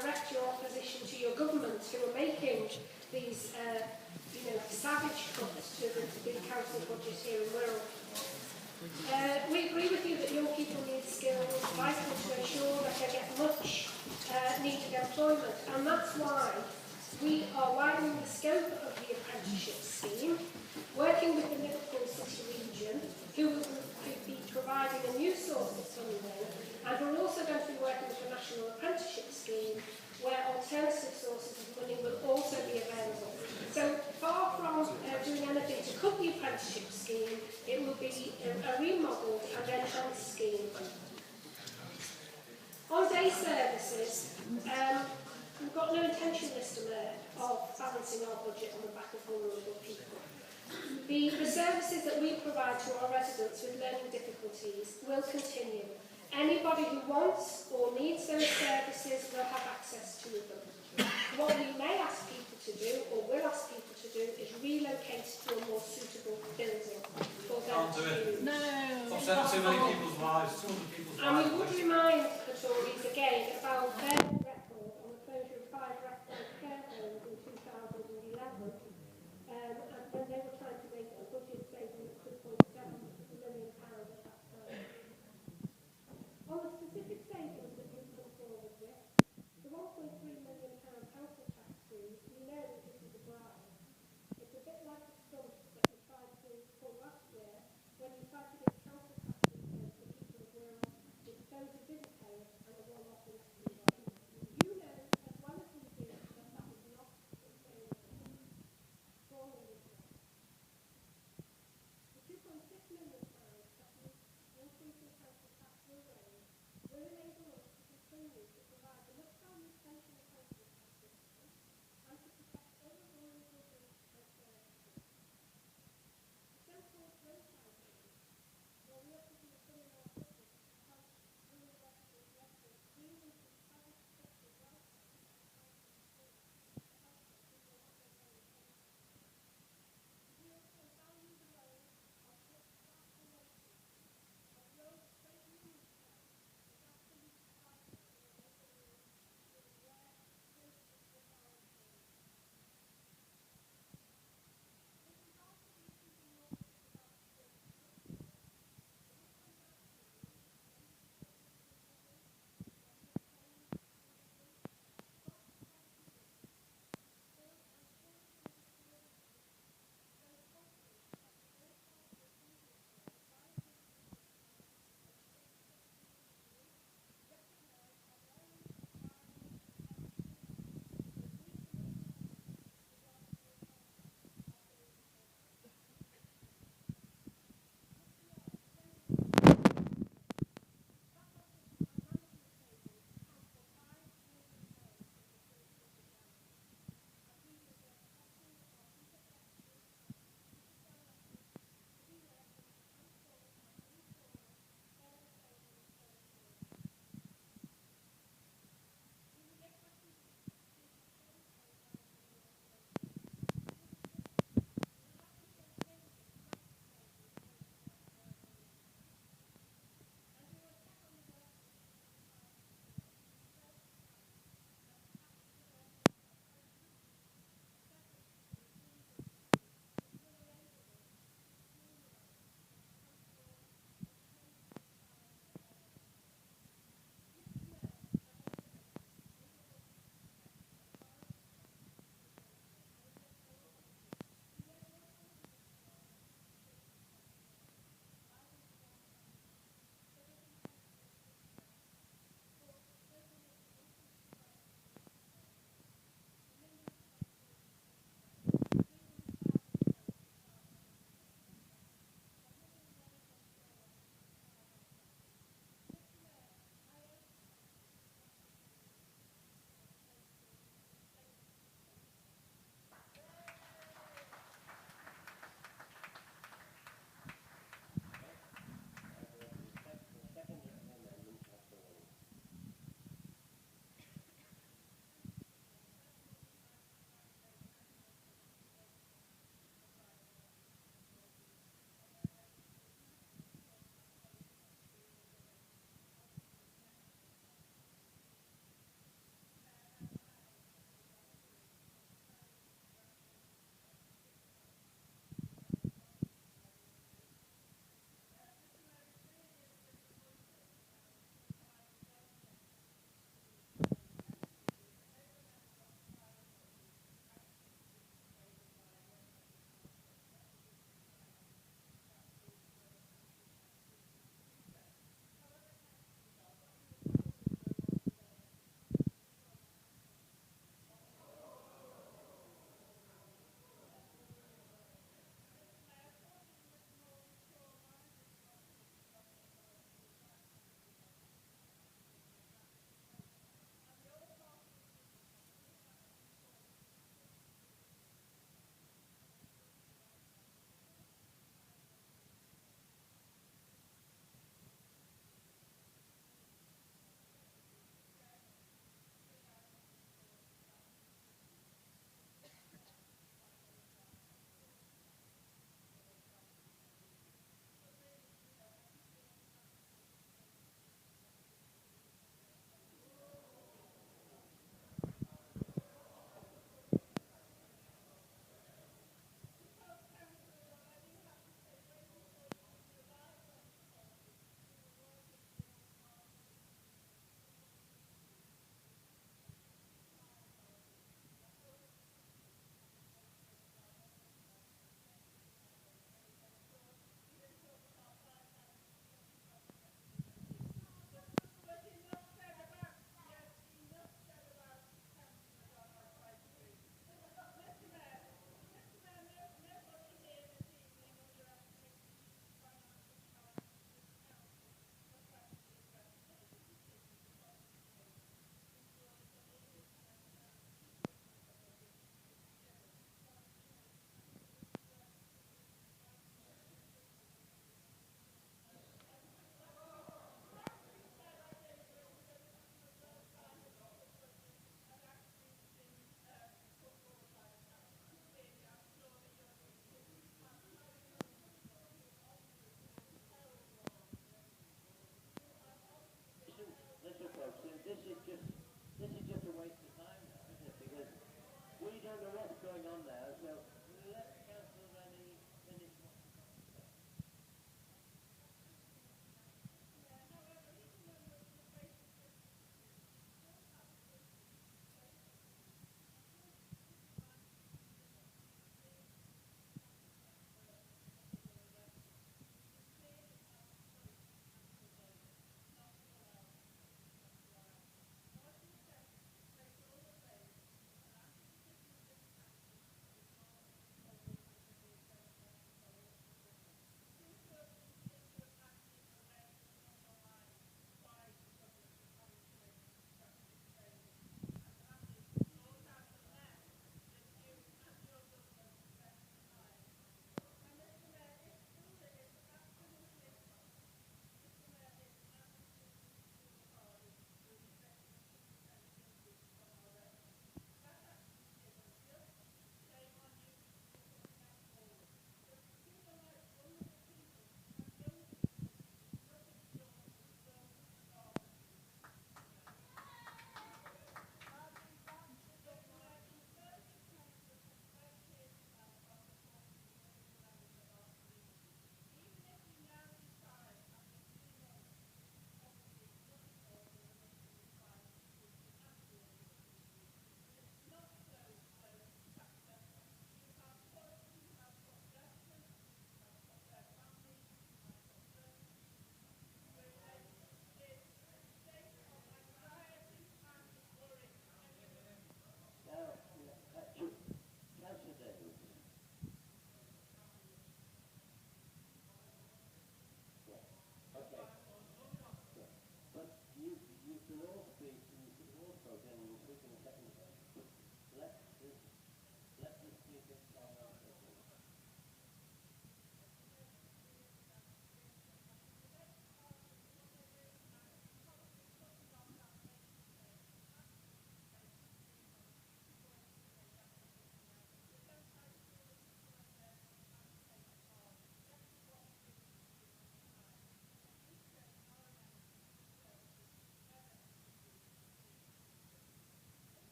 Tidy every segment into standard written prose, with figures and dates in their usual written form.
direct your opposition to your government, who are making these, savage cuts to the council budget here in Wirral. We agree with you that young people need skills, vital to ensure that they get much needed employment, and that's why we are widening the scope of the apprenticeship scheme, working with the Liverpool City region, who will be providing a new source of funding, and we're also going to be working with the National Apprenticeship Scheme, where alternative sources of money will also be available. So far from doing anything to cut the apprenticeship scheme, it will be a remodelled and enhanced scheme. On day services, we've got no intention, Mr Mayor, of balancing our budget on the back of vulnerable people. The services that we provide to our residents with learning difficulties will continue. Anybody who wants or needs those services will have access to them. What we may ask people to do, or will ask people to do, is relocate to a more suitable building for them to use. No. Upset too many people's lives, and we would remind the Tories again about their record on the closure of 5 reference care homes in 2011, and when they were trying to make a budget saving of £2.7 million at that time. On the specific savings that we've come forward with, the £1.3 million council tax freeze, we know that this is a bribe. It's a bit like the stunt that we tried to pull last year when you tried to give council tax returns to people of Wirral with those who didn't pay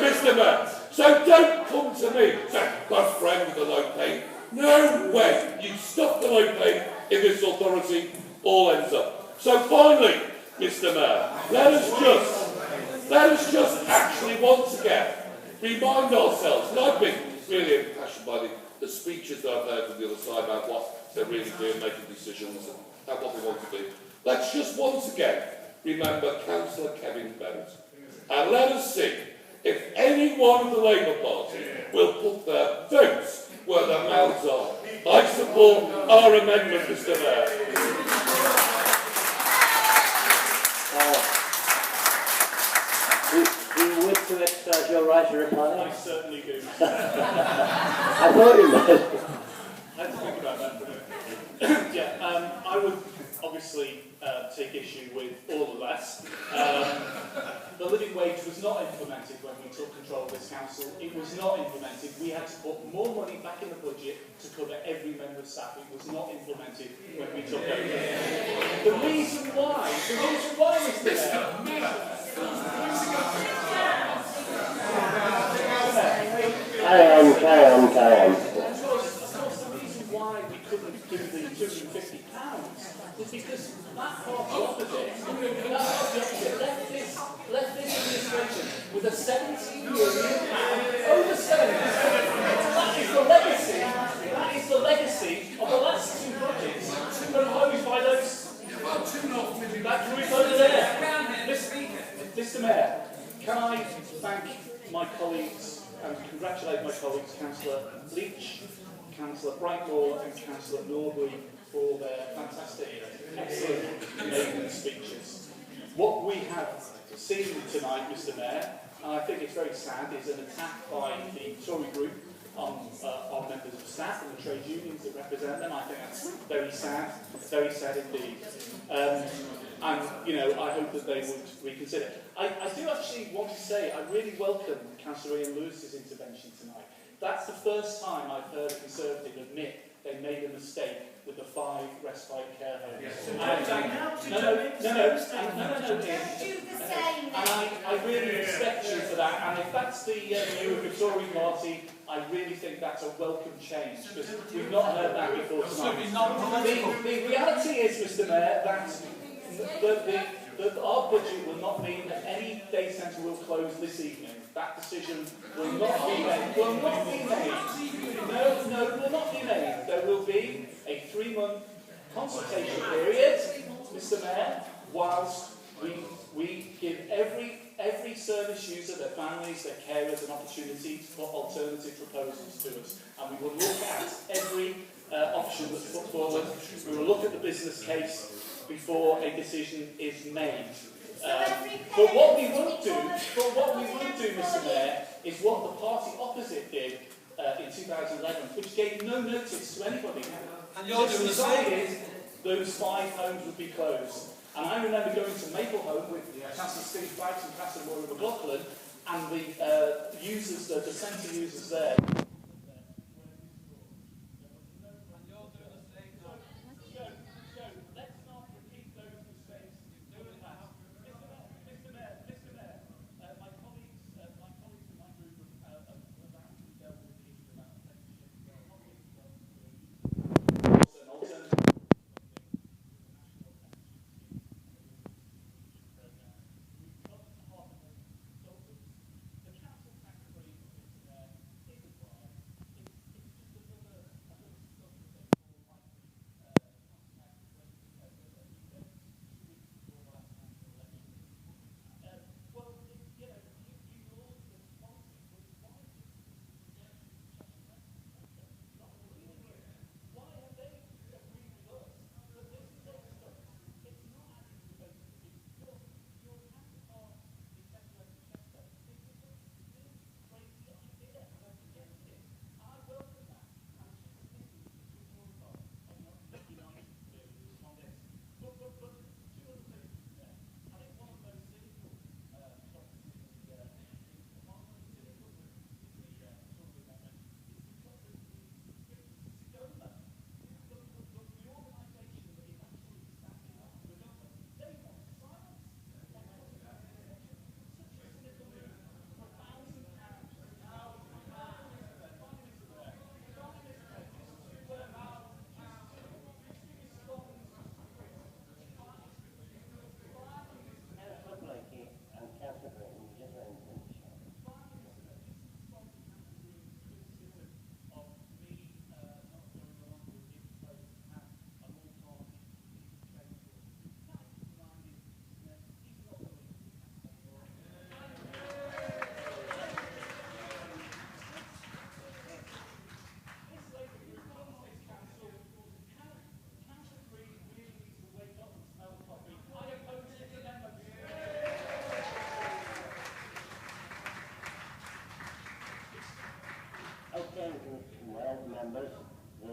Mr. Mayor. So don't come to me saying, my friend with the low pay. No way. You stop the low pay in this authority, all ends up. So finally, Mr. Mayor, let us just actually once again remind ourselves, and I've been really impassioned by the speeches that I've heard from the other side about what they're really doing, making decisions and what they want to do. Let's just once again remember Councillor Kevin Bennett. And let us see if any one of the Labour Party will put their votes where their mouths are. I support our amendment, Mr. Mayor. Do you wish to exercise your right to reply? I certainly do. I thought you might. I had to think about that for a minute. Yeah, I would obviously take issue with all of that. The living wage was not implemented when we took control of this council. It was not implemented. We had to put more money back in the budget to cover every member of staff. It was not implemented when we took over. The reason why, Mr. Mayor, Carry on. Of course, the reason why we couldn't do the £250 is because that party opposite left this administration with a £17 million over 70. That is the legacy of the last two budgets proposed by those. That group over there. Mr. Mayor, can I thank my colleagues and congratulate my colleagues, Councillor Leach, Councillor Brightmore and Councillor Norbury for their fantastic, excellent maiden speeches. What we have seen tonight, Mr. Mayor, and I think it's very sad, is an attack by the Tory group on members of staff and the trade unions that represent them. I think that's very sad indeed. And, you know, I hope that they would reconsider. I do actually want to say I really welcome Councillor Ian Lewis's intervention tonight. That's the first time I've heard a Conservative admit they made a mistake with the 5 respite care homes. I really respect you for that. And if that's the view of the Tory party, I really think that's a welcome change because we've not heard that before tonight. The reality is, Mr. Mayor, that our budget will not mean that any day centre will close this evening. That decision will not be made. No, will not be made. There will be a 3-month consultation period, Mr. Mayor, whilst we give every service user, their families, their carers, an opportunity to put alternative proposals to us. And we will look at every option that's put forward. We will look at the business case before a decision is made. But what we won't do, Mr. Mayor, is what the party opposite did in 2011, which gave no notice to anybody. And you're doing the same. Those 5 homes would be closed. And I remember going to Maplehome with Councillor Steve Fikes and Councillor Maura McLaughlin, and the users, the centre users there. Members, the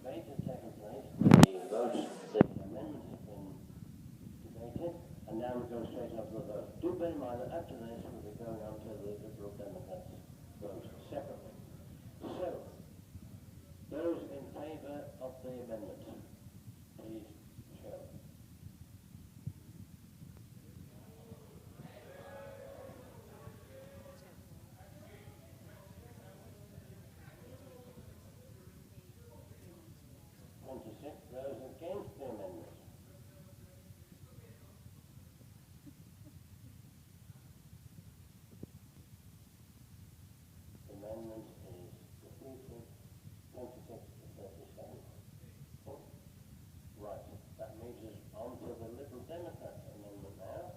debate has taken place. The votes, the amendments have been debated, and now we go straight on to the vote. Do bear in mind that after this we'll be going on to the Liberal Democrats vote separately. So, those in favour of the amendment, please show. Those against the amendment. The amendment is defeated, 26 to 37. Oh, right, that moves us on to the Liberal Democrats amendment now.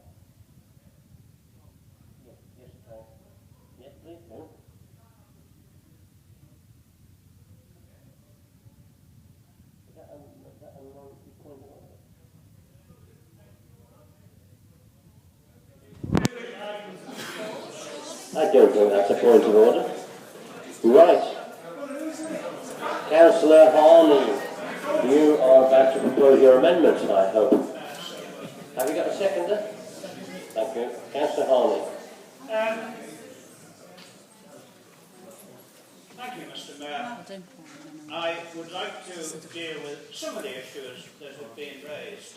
Yes, yes, please do. Is that a non-point of order? I don't think that's a point of order. Right. Councillor Harney, you are about to propose your amendment, I hope. Have you got a seconder? Thank you. Councillor Harney. Thank you, Mr. Mayor. I would like to deal with some of the issues that have been raised.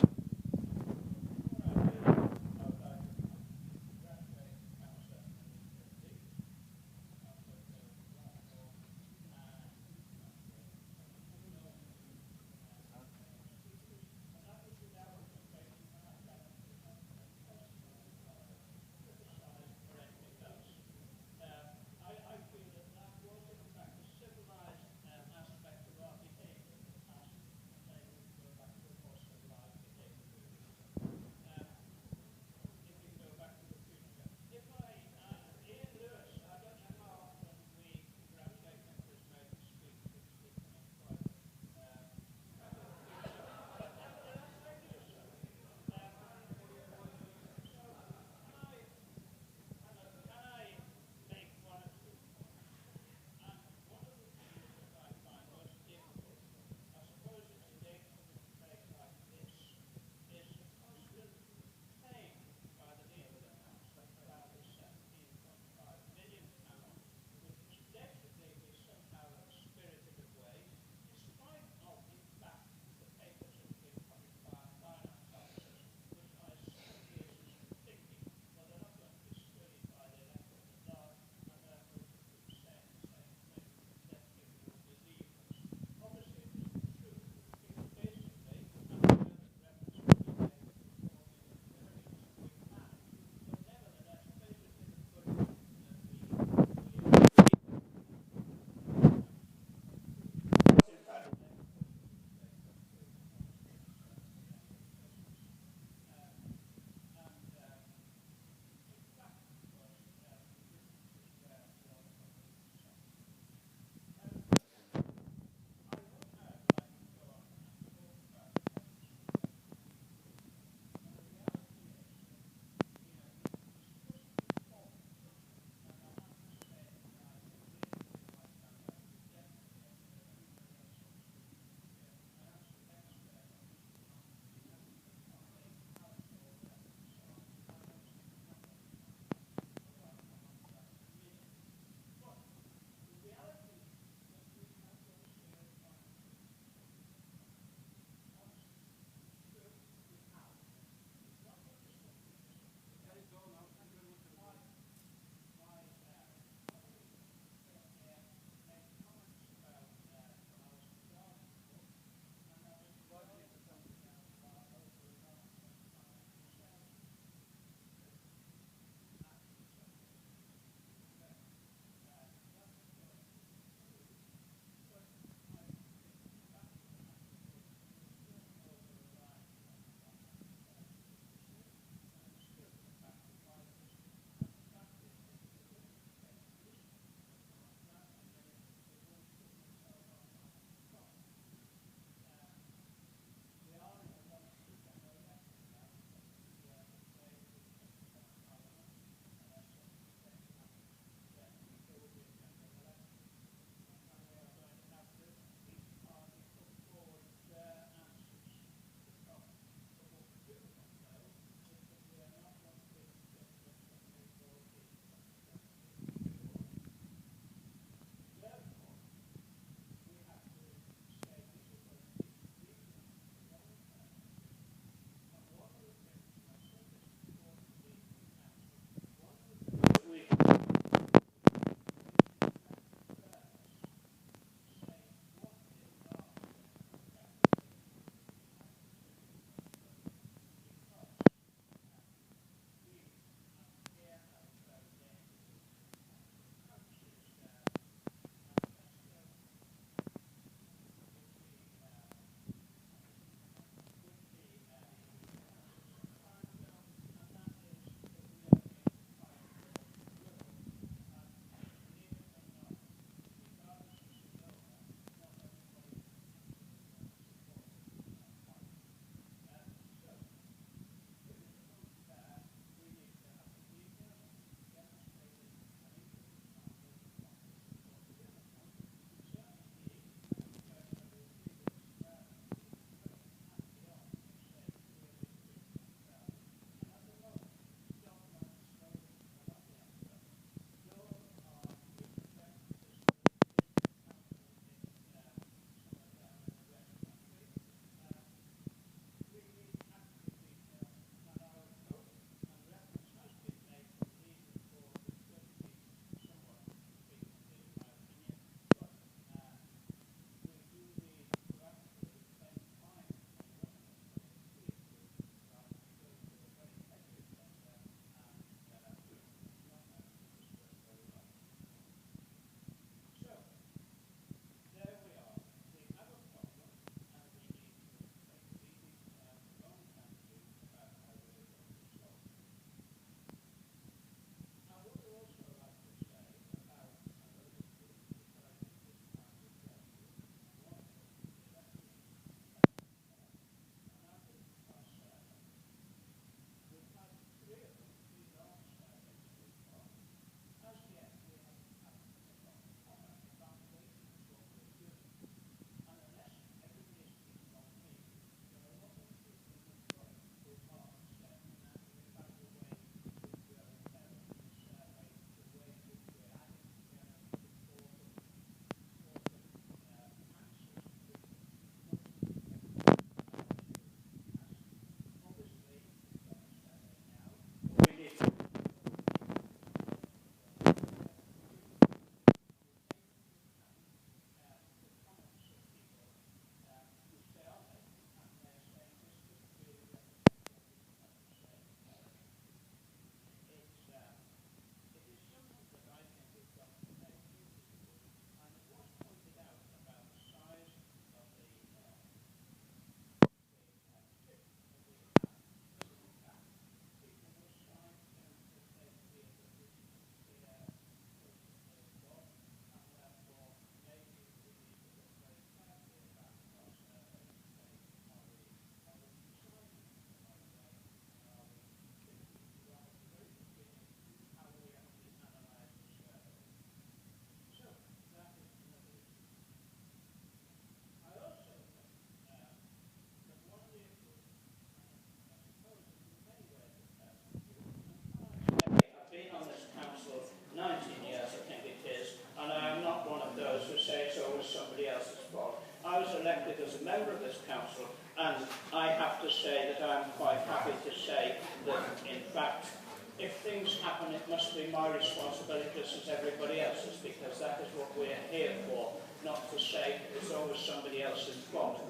and it must be my responsibility just as everybody else's, because that is what we're here for, not to say it's always somebody else's fault.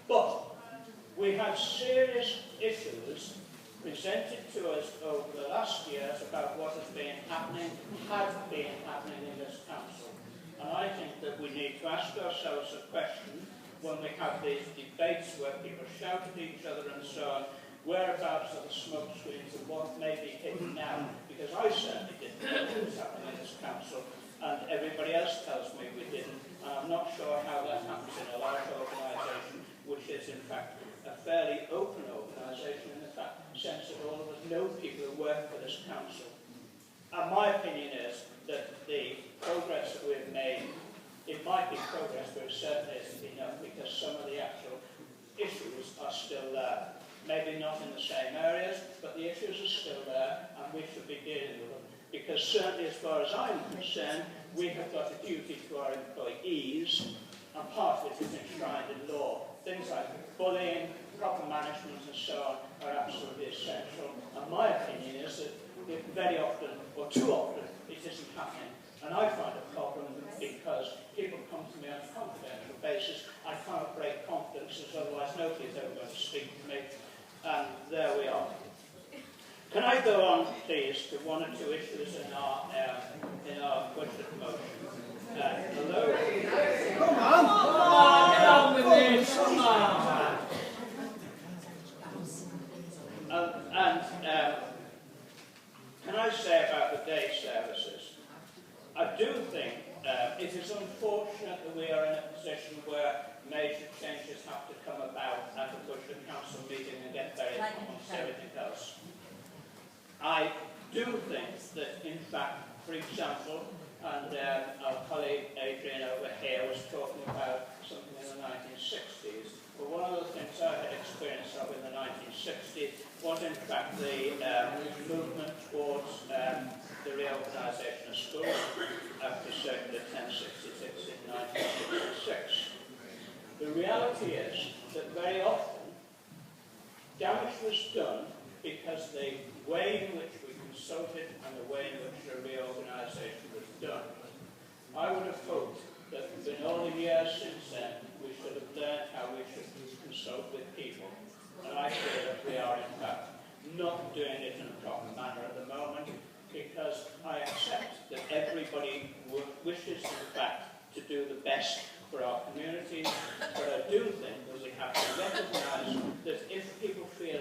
But we had serious issues presented to us over the last years about what had been happening in this council. And I think that we need to ask ourselves a question when we have these debates where people shout at each other and so on, whereabouts are the smoke screens and what may be hidden now? Because I certainly didn't know what was happening in this council, and everybody else tells me we didn't. And I'm not sure how that happens in a large organisation, which is in fact a fairly open organisation in the sense that all of us know people who work for this council. And my opinion is that the progress that we've made, it might be progress, but it certainly isn't enough, because some of the actual issues are still there. Maybe not in the same areas, but the issues are still there, and we should be dealing with them. Because certainly as far as I'm concerned, we have got a duty to our employees, and part of it is enshrined in law. Things like bullying, proper management and so on are absolutely essential. And my opinion is that very often, or too often, it isn't happening. And I find a problem because people come to me on a confidential basis. I can't break confidences, otherwise nobody's ever going to speak to me. And there we are. Can I go on, please, to one or two issues in our budget motion? Hello? Come on, get on with this, come on. Can I say about the day services? I do think it is unfortunate that we are in a position where major changes have to come about at a budget council meeting and get very amongst everything else. I do think that, in fact, for example, and our colleague Adrian over here was talking about something in the 1960s. But one of the things I had experience of in the 1960s was, in fact, the movement towards the reorganisation of schools after Circular 1066 in 1966. The reality is that very often damage was done because the way in which we consulted and the way in which the reorganisation was done. I would have hoped that in all the years since then we should have learned how we should consult with people. And I feel that we are in fact not doing it in a proper manner at the moment, because I accept that everybody wishes in fact to do the best for our communities, but I do think that we have to recognise that if people feel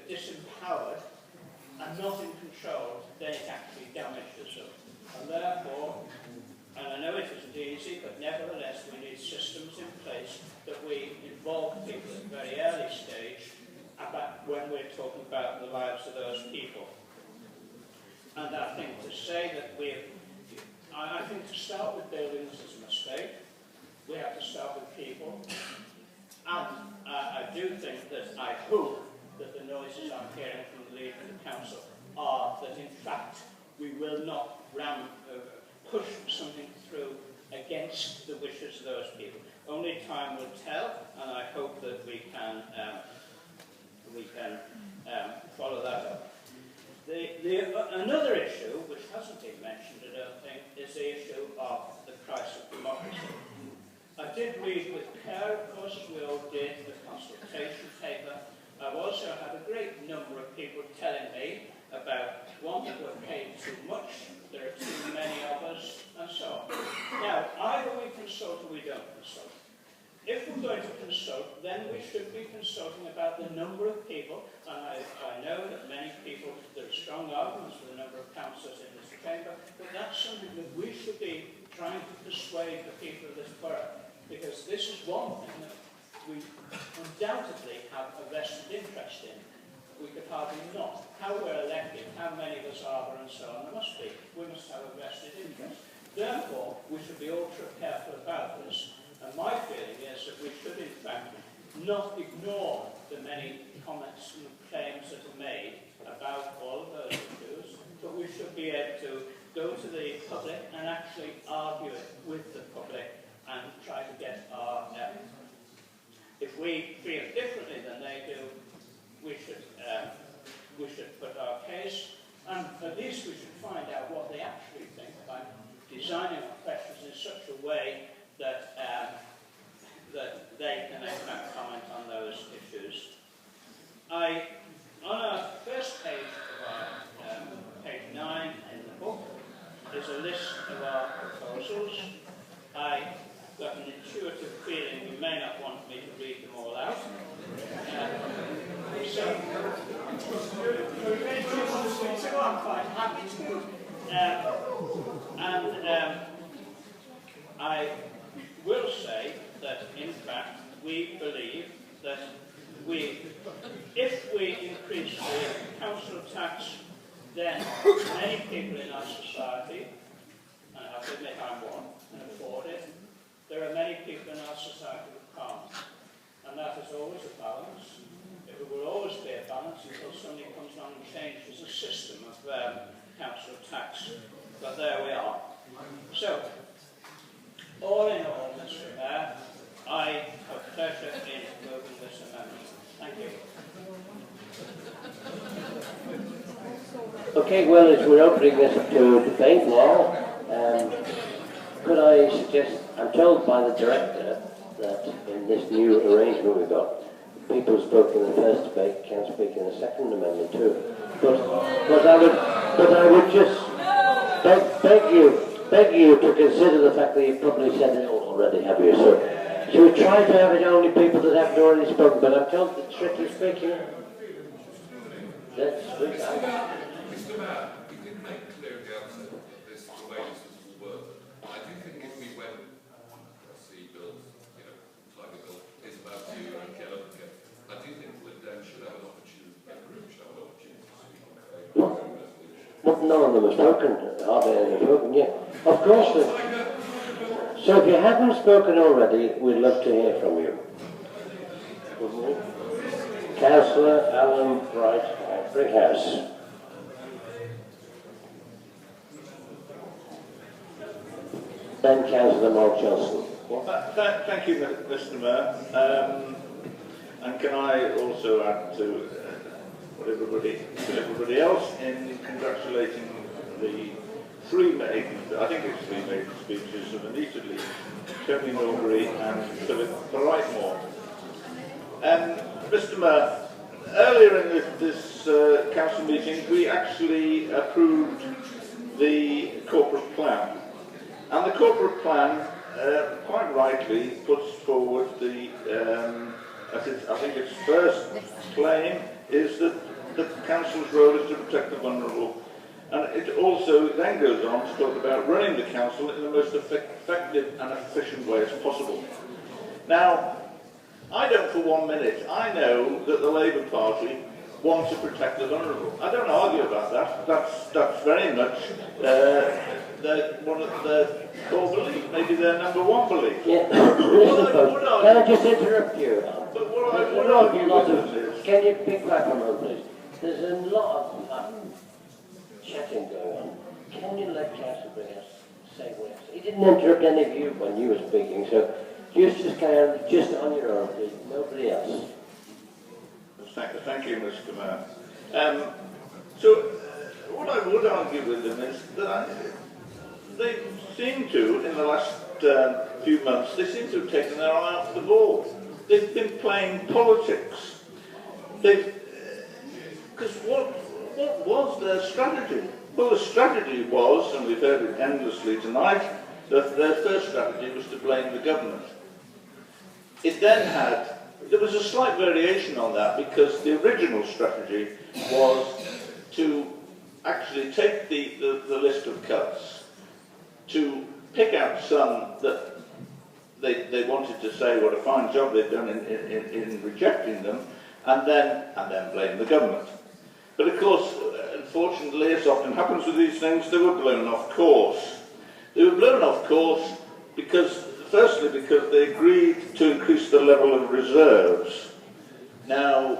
disempowered and not in control, then it actually damages them. And therefore, and I know it isn't easy, but nevertheless we need systems in place that we involve people at a very early stage about when we're talking about the lives of those people. And I think to say that I think to start with buildings is a mistake. We have to start with people. And I do think that I hope that the noises I'm hearing from the leader of the council are that in fact we will not push something through against the wishes of those people. Only time will tell, and I hope that we can follow that up. Another issue, which hasn't been mentioned, I don't think, is the issue of the price of democracy. I did read with care, of course, as we all did, the consultation paper. I've also had a great number of people telling me about, one, that we're paying too much, there are too many of us, and so on. Now, either we consult or we don't consult. If we're going to consult, then we should be consulting about the number of people, and I know that many people, there are strong arguments for the number of councillors in this chamber, but that's something that we should be trying to persuade the people of this borough, because this is one thing that we undoubtedly have a vested interest in. We could hardly not. How we're elected, how many of us are there, and so on, there must be. We must have a vested interest. Therefore, we should be ultra careful about this. And my feeling is that we should, in fact, not ignore the many comments and claims that are made about all of those issues, but we should be able to go to the public and actually argue it with the public and try to get our... if we feel differently than they do, we should put our case at least we should find out what they actually think by designing our questions in such a way that that they can in fact comment on those issues. On our first page of our page 9 in the book is a list of our proposals. I got an intuitive feeling you may not want me to read them all out. So I'm quite happy to. I will say that in fact we believe that if we increase the council tax, then many people in our society, and I have to admit I'm one, can afford it. There are many people in our society who can't. And that is always a balance. It will always be a balance until somebody comes along and changes the system of council tax. But there we are. So, all in all, Mr. Mayor, I have pleasure in moving this amendment. Thank you. Okay, well, as we're opening this to debate now, could I suggest, I'm told by the director that in this new arrangement we've got, people who spoke in the first debate can speak in the second amendment too. But I would just beg you to consider the fact that you've probably said it all already, have you? So should we try to have it only people that haven't already spoken? But I'm told that strictly speaking, let's speak out. Mr. Mayor, we did make clear at the outset that this is the way this will work. I do think if we went see bills, like the bill is about to get up again, I do think that Dan should have an opportunity, the group should have an opportunity to speak on favour of the resolution. Well, none of them have spoken, hardly any have spoken yet. Of course, so if you haven't spoken already, we'd love to hear from you. Councillor Alan Bright, Brickhouse. Then Councillor Mark Johnson. Thank you, Mr. Mayor. And can I also add to what everybody else in congratulating the three maiden speeches of Anita Lee, Tony Norbury and Philip Brightmore. Mr. Mayor, earlier in this council meeting we actually approved the corporate plan. And the corporate plan, quite rightly, puts forward the, I think its first claim is that the council's role is to protect the vulnerable. And it also then goes on to talk about running the council in the most effective and efficient way as possible. Now, I don't for 1 minute, I know that the Labour Party want to protect the vulnerable. I don't argue about that. That's very much one of their core beliefs, maybe their number one belief. Yeah. Can I just interrupt you? But what I would argue with is... Can you pick back a moment, please? There's a lot of chatting going on. Can you let Councillor Brigham say what he didn't interrupt any of you when you were speaking, so just carry on, just on your own, please. Nobody else. Thank you, Mr. Mayor. So, what I would argue with them is that they seem to, in the last few months, they seem to have taken their eye off the ball. They've been playing politics. Because what was their strategy? Well, the strategy was, and we've heard it endlessly tonight, that their first strategy was to blame the government. It then had, there was a slight variation on that because the original strategy was to actually take the list of cuts, to pick out some that they wanted to say what a fine job they'd done in rejecting them, and then blame the government. But of course, unfortunately, as often happens with these things, they were blown off course. They were blown off course because, firstly, because they agreed to increase the level of reserves. Now,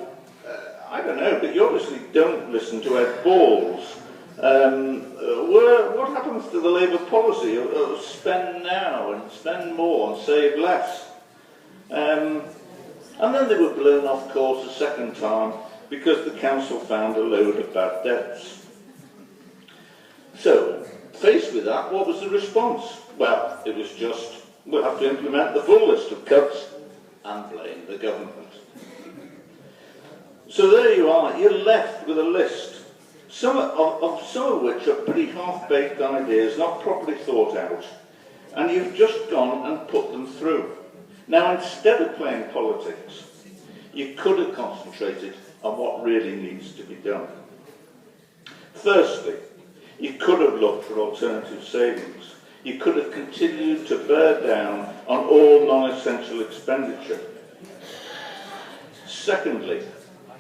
I don't know, but you obviously don't listen to Ed Balls. What happens to the Labour policy of spend now and spend more and save less? And then they were blown off course a second time because the council found a load of bad debts. So, faced with that, what was the response? Well, it was just, we'll have to implement the full list of cuts and blame the government. So there you are, you're left with a list, some of which are pretty half-baked ideas, not properly thought out, and you've just gone and put them through. Now, instead of playing politics, you could have concentrated on what really needs to be done. Firstly, you could have looked for alternative savings. You could have continued to bear down on all non-essential expenditure. Secondly,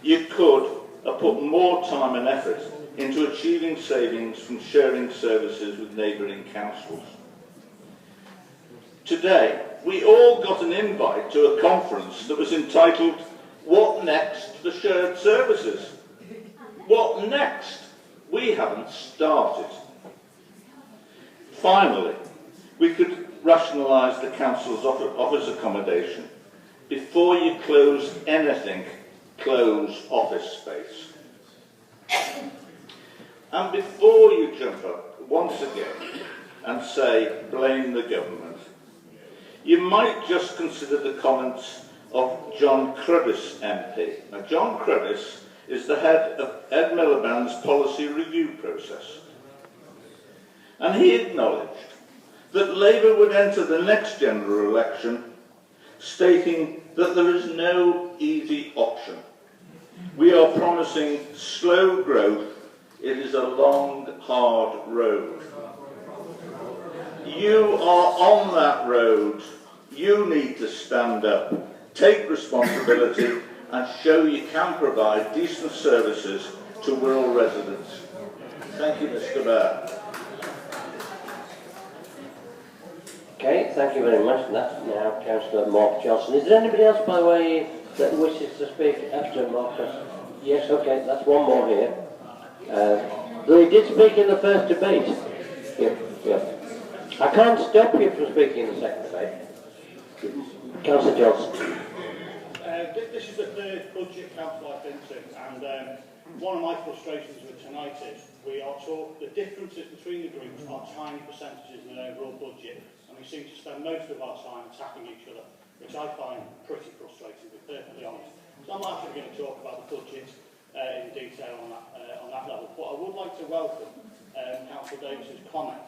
you could have put more time and effort into achieving savings from sharing services with neighbouring councils. Today, we all got an invite to a conference that was entitled, "What Next for Shared Services?" What next? We haven't started. Finally, we could rationalise the council's office accommodation. Before you close anything, close office space. And before you jump up once again and say, blame the government, you might just consider the comments of John Cruddas MP. Now, John Cruddas is the head of Ed Miliband's policy review process. And he acknowledged that Labour would enter the next general election stating that there is no easy option. We are promising slow growth. It is a long, hard road. You are on that road. You need to stand up, take responsibility, and show you can provide decent services to Wirral residents. Thank you, Mr. Mayor. Okay, thank you very much. And that's now Councillor Mark Johnson. Is there anybody else, by the way, that wishes to speak after Marcus? Yes, okay, that's one more here. Though he did speak in the first debate. Yeah. I can't stop you from speaking in the second debate. Councillor Johnson. This is the third budget council I've been to, and one of my frustrations with tonight is the differences between the groups are tiny percentages in an overall budget, and we seem to spend most of our time attacking each other, which I find pretty frustrating, to be perfectly honest. So I'm not actually going to talk about the budget in detail on that level, but I would like to welcome Councillor Davis's comment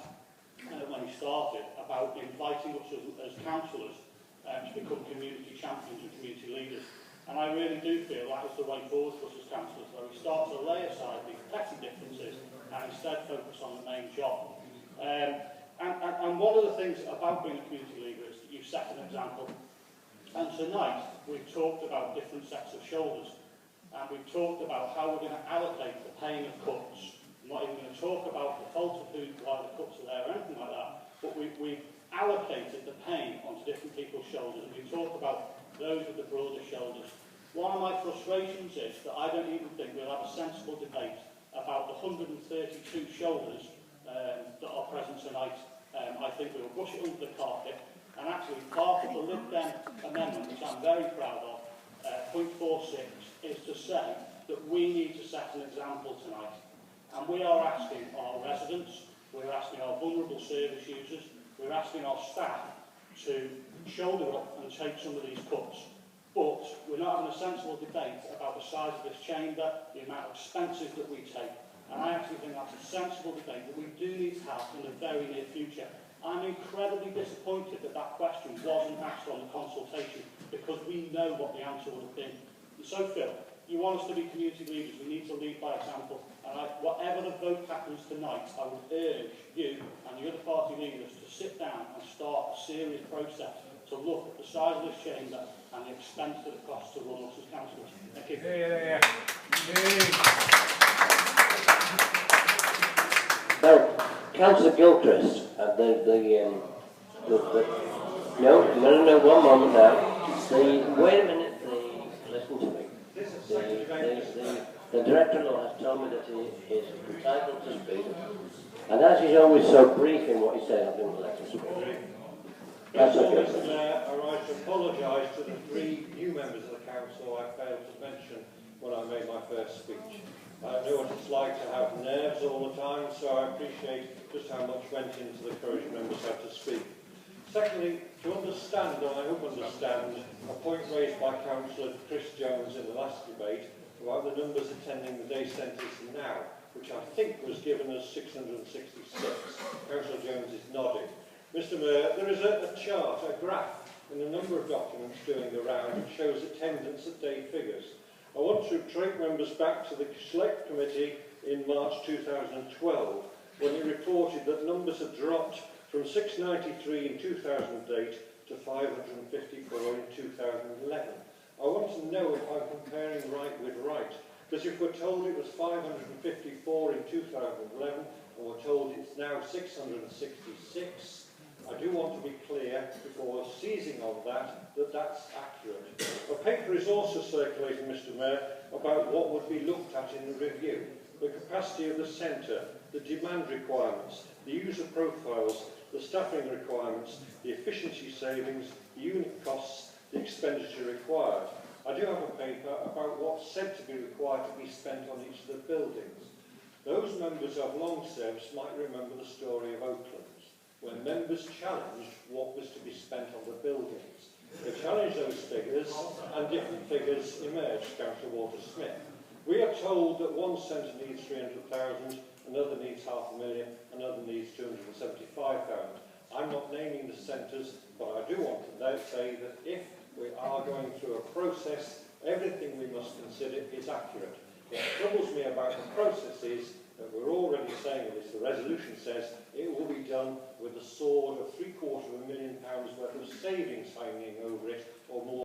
when he started about inviting us as councillors to become community champions and community leaders. And I really do feel that is the way forward for us as councillors, where we start to lay aside these petty differences and instead focus on the main job. And one of the things about being a community leader is that you set an example. And tonight we've talked about different sets of shoulders, and we've talked about how we're going to allocate the pain of cuts. I'm not even going to talk about the fault of why the cuts are there or anything like that, but we've allocated the pain onto different people's shoulders, and we talk about those with the broader shoulders. One of my frustrations is that I don't even think we'll have a sensible debate about the 132 shoulders that are present tonight. I think we'll brush it under the carpet, and actually part of the Lib Dem amendment, which I'm very proud of, point 46, is to say that we need to set an example tonight. And we are asking our residents, we're asking our vulnerable service users, we're asking our staff to shoulder up and take some of these cuts. But we're not having a sensible debate about the size of this chamber, the amount of expenses that we take. And I actually think that's a sensible debate that we do need to have in the very near future. I'm incredibly disappointed that that question wasn't asked on the consultation, because we know what the answer would have been. And so, Phil, you want us to be community leaders, we need to lead by example. And whatever the vote happens tonight, I would urge you and the other party leaders to sit down and start a serious process to look at the size of this chamber and the expense that it costs to run us as councillors. Thank you. Now, Councillor Gilchrist, no, one moment now. Wait a minute, listen to me. The Director of Law has told me that he is entitled to speak, and as he's always so brief in what he says, I'm going to let him speak. That's okay. Mr. Mayor, I rise to apologise to the 3 new members of the Council I failed to mention when I made my first speech. I know what it's like to have nerves all the time, so I appreciate just how much went into the courage members had to speak. Secondly, to understand, or I hope understand, a point raised by Councillor Chris Jones in the last debate about the numbers attending the day centres now, which I think was given as 666. Councillor Jones is nodding. Mr Mayor, there is a chart, a graph, in a number of documents doing the round which shows attendance at day figures. I want to take members back to the Select Committee in March 2012, when it reported that numbers had dropped from 693 in 2008 to 554 in 2011. I want to know if I'm comparing right with right, because if we're told it was 554 in 2011 and we're told it's now 666, I do want to be clear before seizing on that that's accurate. A paper is also circulating, Mr Mayor, about what would be looked at in the review: the capacity of the centre, the demand requirements, the user profiles, the staffing requirements, the efficiency savings, the unit costs, the expenditure required. I do have a paper about what's said to be required to be spent on each of the buildings. Those members of long service might remember the story of Oaklands, where members challenged what was to be spent on the buildings. They challenged those figures, and different figures emerged, Councillor Walter Smith. We are told that one centre needs 300,000, another needs $500,000, another needs 275,000. I'm not naming the centres, but I do want to say that if we are going through a process, everything we must consider is accurate. What troubles me about the process is that we're already saying this, the resolution says it will be done with a sword of £750,000 worth of savings hanging over it, or more.